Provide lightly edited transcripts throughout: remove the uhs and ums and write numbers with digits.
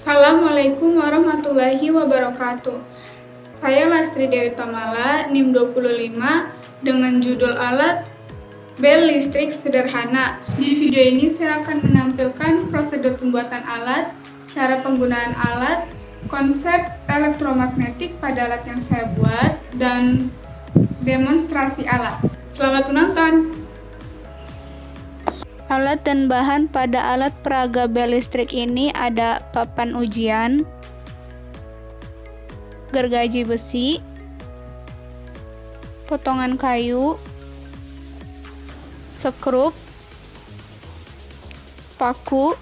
Assalamualaikum warahmatullahi wabarakatuh. Saya Lastri Dewi Tamala, NIM 25, dengan judul alat bel listrik sederhana. Di video ini saya akan menampilkan prosedur pembuatan alat, cara penggunaan alat, konsep elektromagnetik pada alat yang saya buat, dan demonstrasi alat. Selamat menonton! Alat dan bahan pada alat peraga bel listrik ini ada papan ujian, gergaji besi, potongan kayu, skrup, paku,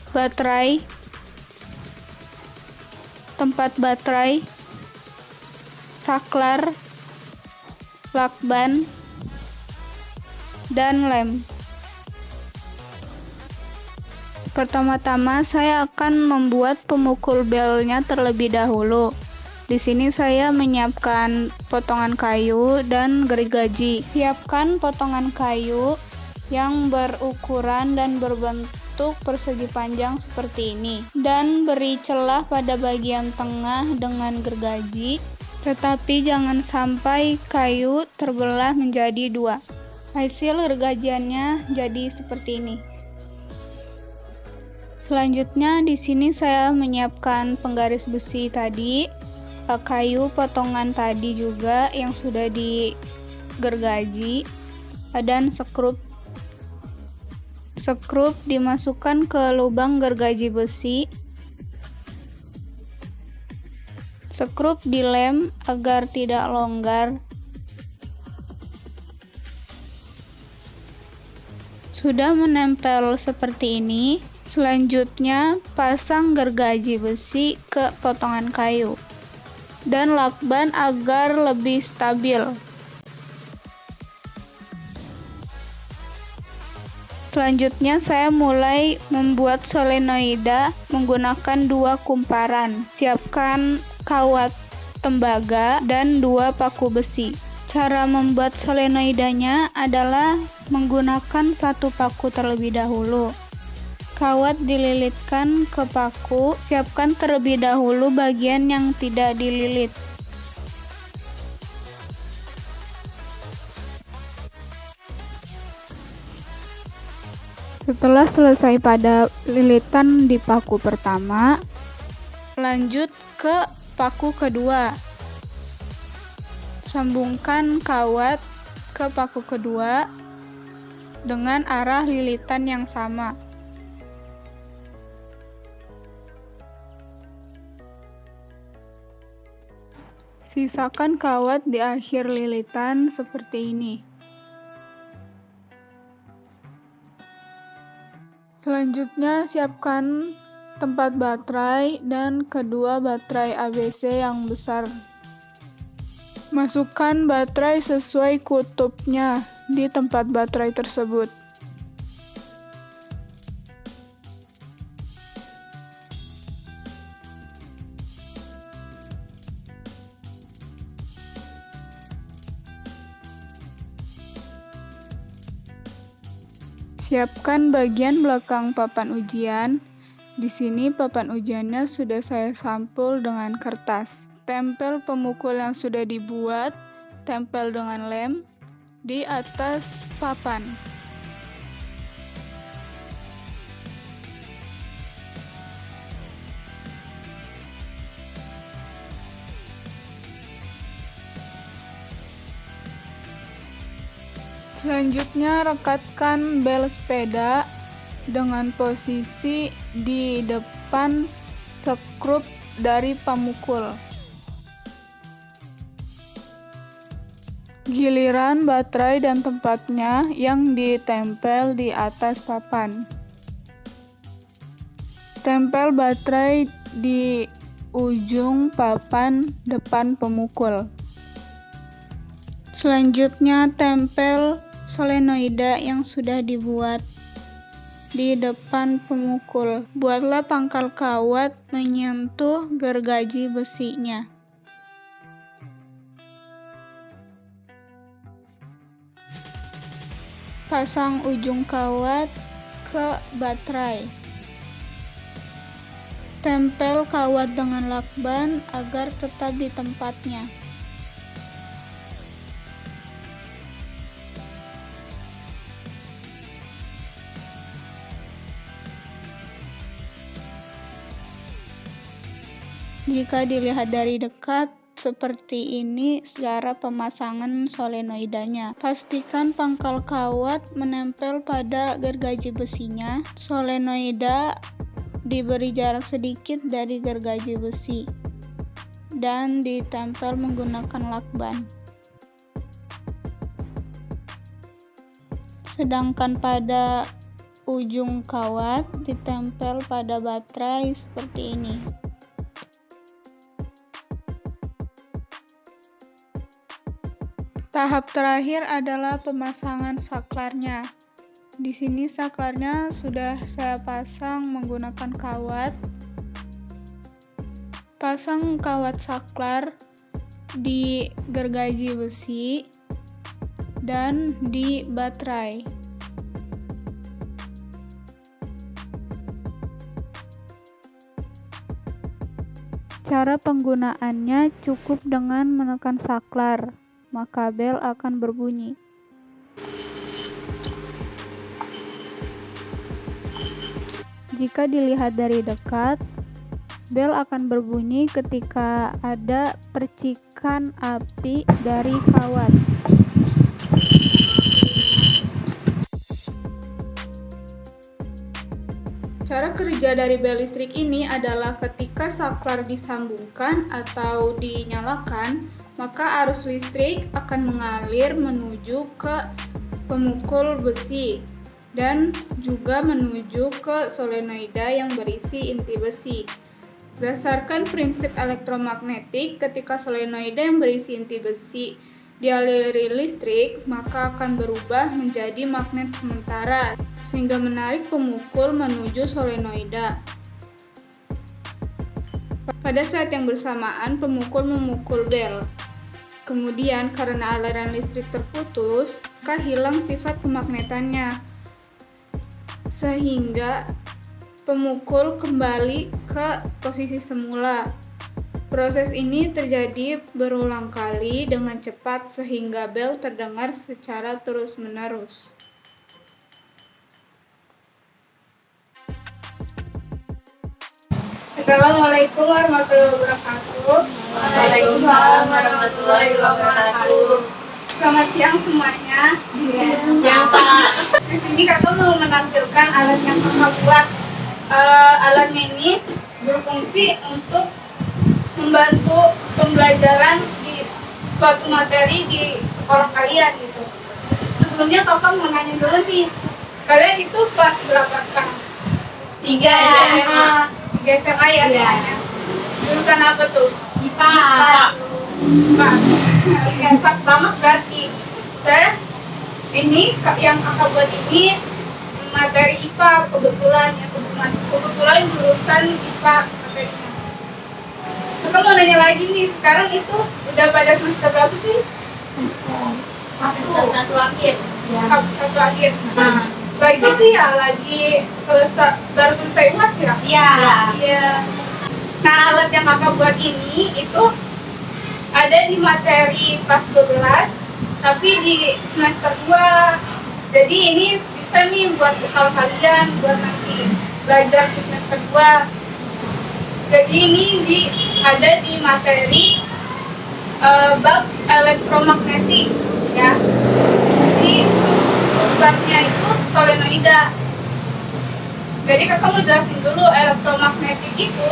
baterai, tempat baterai, saklar, lakban, dan lem. Pertama-tama saya akan membuat pemukul belnya terlebih dahulu. Di sini saya menyiapkan potongan kayu dan gergaji. Siapkan potongan kayu yang berukuran dan berbentuk persegi panjang seperti ini, dan beri celah pada bagian tengah dengan gergaji, tetapi jangan sampai kayu terbelah menjadi dua. Hasil gergajiannya jadi seperti ini. Selanjutnya di sini saya menyiapkan penggaris besi tadi, kayu potongan tadi juga yang sudah digergaji, dan skrup. Skrup dimasukkan ke lubang gergaji besi. Skrup dilem agar tidak longgar. Sudah menempel seperti ini, selanjutnya pasang gergaji besi ke potongan kayu dan lakban agar lebih stabil. Selanjutnya saya mulai membuat solenoida menggunakan 2 kumparan. Siapkan kawat tembaga dan 2 paku besi. Cara membuat solenoidanya adalah menggunakan 1 paku terlebih dahulu. Kawat dililitkan ke paku, siapkan terlebih dahulu bagian yang tidak dililit. Setelah selesai pada lilitan di paku pertama, lanjut ke paku kedua. Sambungkan kawat ke paku kedua dengan arah lilitan yang sama. Sisakan kawat di akhir lilitan seperti ini. Selanjutnya siapkan tempat baterai dan kedua baterai ABC yang besar. Masukkan baterai sesuai kutubnya di tempat baterai tersebut. Siapkan bagian belakang papan ujian. Di sini papan ujiannya sudah saya sampul dengan kertas. Tempel pemukul yang sudah dibuat, tempel dengan lem di atas papan. Selanjutnya rekatkan bel sepeda dengan posisi di depan skrup dari pemukul. Giliran baterai dan tempatnya yang ditempel di atas papan. Tempel baterai di ujung papan depan pemukul. Selanjutnya tempel solenoida yang sudah dibuat di depan pemukul. Buatlah pangkal kawat menyentuh gergaji besinya. Pasang ujung kawat ke baterai. Tempel kawat dengan lakban agar tetap di tempatnya. Jika dilihat dari dekat, seperti ini cara pemasangan solenoidanya. Pastikan pangkal kawat menempel pada gergaji besinya. Solenoida diberi jarak sedikit dari gergaji besi dan ditempel menggunakan lakban. Sedangkan pada ujung kawat ditempel pada baterai seperti ini. Tahap terakhir adalah pemasangan saklarnya. Di sini saklarnya sudah saya pasang menggunakan kawat. Pasang kawat saklar di gergaji besi dan di baterai. Cara penggunaannya cukup dengan menekan saklar, maka bel akan berbunyi. Jika dilihat dari dekat, bel akan berbunyi ketika ada percikan api dari kawat. Cara kerja dari bel listrik ini adalah ketika saklar disambungkan atau dinyalakan, maka arus listrik akan mengalir menuju ke pemukul besi dan juga menuju ke solenoida yang berisi inti besi. Berdasarkan prinsip elektromagnetik, ketika solenoida yang berisi inti besi dialiri listrik, maka akan berubah menjadi magnet sementara, sehingga menarik pemukul menuju solenoida. Pada saat yang bersamaan, pemukul memukul bel. Kemudian, karena aliran listrik terputus, maka hilang sifat kemagnetannya, sehingga pemukul kembali ke posisi semula. Proses ini terjadi berulang kali dengan cepat sehingga bel terdengar secara terus-menerus. Assalamualaikum warahmatullahi wabarakatuh. Waalaikumsalam warahmatullahi wabarakatuh. Selamat siang semuanya. Siang, Pak. Di sini kakak mau menampilkan alat yang kakak buat. Alatnya ini berfungsi untuk membantu pembelajaran di suatu materi di sekolah kalian gitu. Sebelumnya kakak mau nanya dulu nih, kalian itu kelas berapa sekarang? 3 SMA. 3 SMA ya semuanya. Jurusan apa tuh? IPA. Pak, pas banget berarti. Saya ini yang kakak buat ini materi IPA kebetulan jurusan IPA materinya. Kakak mau nanya lagi nih, sekarang itu udah pada semester berapa sih? Satu akhir. Ya. Satu akhir. Nah, lagi sih ya, lagi baru selesai UAS ya? Iya. Nah, alat yang kakak buat ini itu ada di materi kelas 12, tapi di semester 2. Jadi ini bisa nih buat bekal kalian, buat nanti belajar di semester 2. Jadi ini ada di materi bab elektromagnetik ya. Di subbabnya itu solenoida. Jadi kakak mau jelasin dulu elektromagnetik itu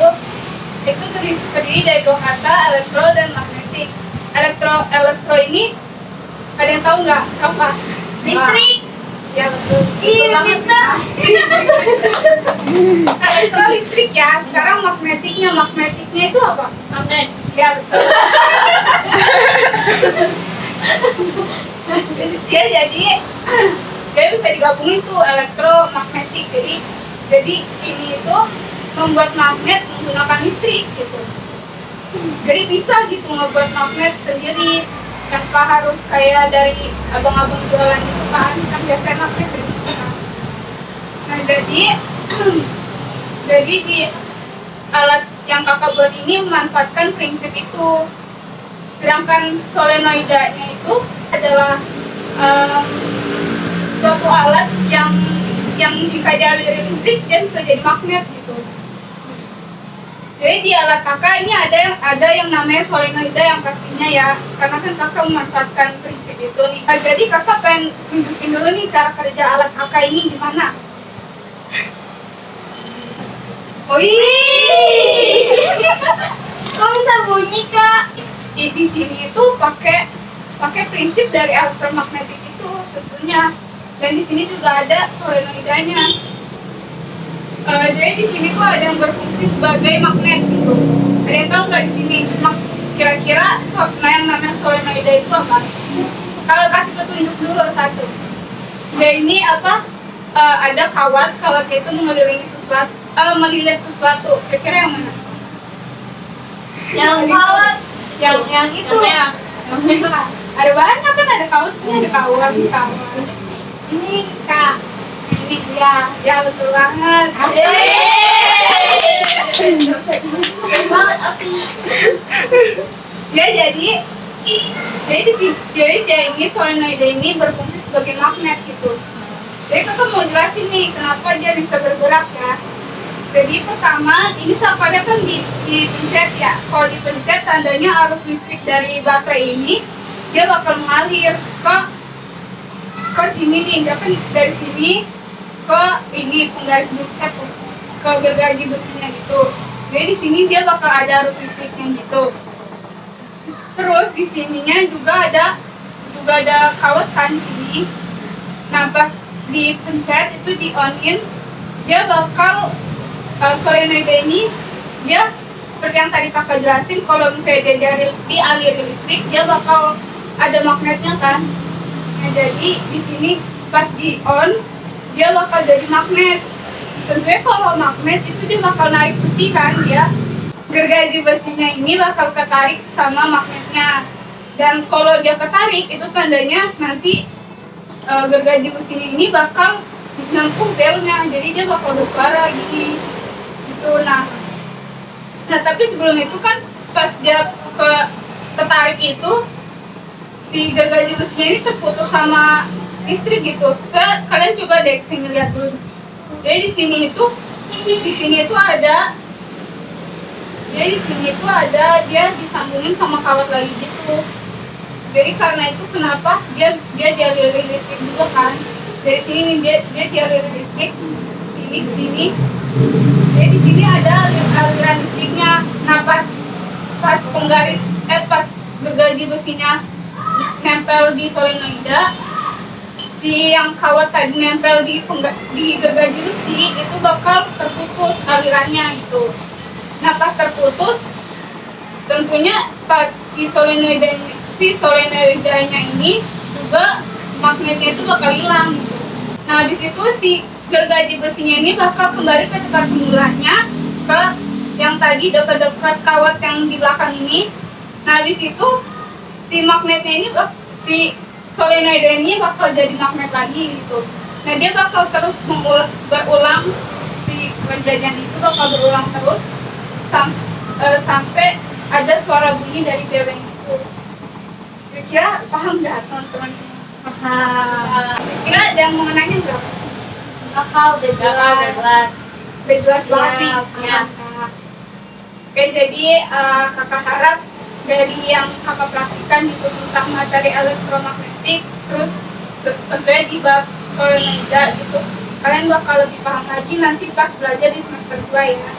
terdiri dari dua kata, elektro dan magnetik. Elektro ini ada yang tahu nggak apa? Listrik. Ya betul. Iya, pintar. Elektro listrik ya. Sekarang magnetiknya itu apa? Magnet. Ya betul. Jadi bisa digabungin tuh elektromagnetik. Jadi ini itu membuat magnet menggunakan listrik gitu. Jadi bisa gitu ngebuat magnet sendiri tanpa harus kayak dari abang-abang jualan gitu kan biasanya magnet gitu kan. Nah jadi di alat yang kakak buat ini memanfaatkan prinsip itu. Sedangkan solenoidanya itu adalah suatu alat yang jika dialiri listrik dia bisa jadi magnet gitu. Jadi di alat kakak ini ada yang namanya solenoida yang pastinya ya, karena kan kakak memanfaatkan prinsip itu nih. Nah, jadi kakak pengen tunjukin dulu nih cara kerja alat kakak ini gimana. Oh iya, Kok bisa bunyi, Kak? di sini itu pakai prinsip dari elektromagnetik itu tentunya, dan di sini juga ada solenoidanya. Jadi di sini tuh ada yang berfungsi sebagai magnet gitu. Ada yang tahu nggak di sini? Kira-kira yang namanya solenoida itu apa? Kalau kasih petunjuk dulu satu. Dia ini apa? Ada kawatnya itu mengelilingi sesuatu, melilit sesuatu. Kira-kira yang mana? Yang kawat. Yang itu. Ada banyak kan, ada kawatnya, ada kawat. Ini, Kak. Ini ya betul banget. Banget api. Ya jadi dia ini solenoida ini berfungsi sebagai magnet gitu. Jadi kakak mau jelasin nih kenapa dia bisa bergerak ya. Jadi pertama ini sakarnya kan dipencet ya. Kalau dipencet tandanya arus listrik dari baterai ini dia bakal mengalir ke sini nih. Dia kan dari sini ke ini penggaris besi ke gergaji besinya gitu. Jadi di sini dia bakal ada arus listriknya gitu. Terus di sininya juga ada kawat kan di sini. Nah pas dipencet itu di onin, dia bakal solenoida ini dia seperti yang tadi kakak jelasin, kalau misalnya dia dialiri listrik dia bakal ada magnetnya kan. Nah jadi di sini pas di on dia bakal jadi magnet. Tentunya kalau magnet itu dia bakal narik besi kan, dia gergaji besinya ini bakal ketarik sama magnetnya. Dan kalau dia ketarik itu tandanya nanti gergaji besinya ini bakal nyentuh belnya, jadi dia bakal bersuara gini gitu. Nah tapi sebelum itu kan pas dia ketarik itu si gergaji besinya ini terputus sama listrik gitu. Kalian coba deh sini lihat dulu. Jadi di sini itu ada dia disambungin sama kawat lagi gitu. Jadi karena itu kenapa dia dialiri listrik juga kan. Dari sini dia dialiri listrik sini ke sini. Jadi di sini ada aliran listriknya. Nah pas gergaji besinya nempel di solenoida, si yang kawat tadi nempel di gergaji besi itu bakal terputus alirannya gitu. Nah pas terputus tentunya si solenoidanya ini juga magnetnya itu bakal hilang gitu. Nah habis itu si gergaji besinya ini bakal kembali ke tempat semulanya, ke yang tadi dekat-dekat kawat yang di belakang ini. Nah habis itu si magnetnya ini si solenoida ini bakal jadi magnet lagi gitu. Nah dia bakal terus berulang, si kejadian itu bakal berulang terus sampai ada suara bunyi dari bel yang itu. Kira-kira paham nggak teman-teman? Paham. Kira ada yang mau nanya nggak? Udah jelas. Udah jelas banget nih. Ya. Oke, jadi kakak harap dari yang kakak praktikan itu tentang materi elektromagnetik, terus tentunya di bab solenoida gitu, kalian bakal lebih paham lagi nanti pas belajar di semester 2 ya.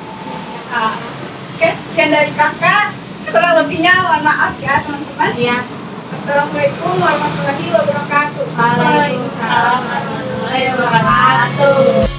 Oke, sekian dari kakak. Kurang lebihnya mohon maaf ya teman-teman. Iya. Assalamualaikum warahmatullahi wabarakatuh. Waalaikumsalam warahmatullahi wabarakatuh.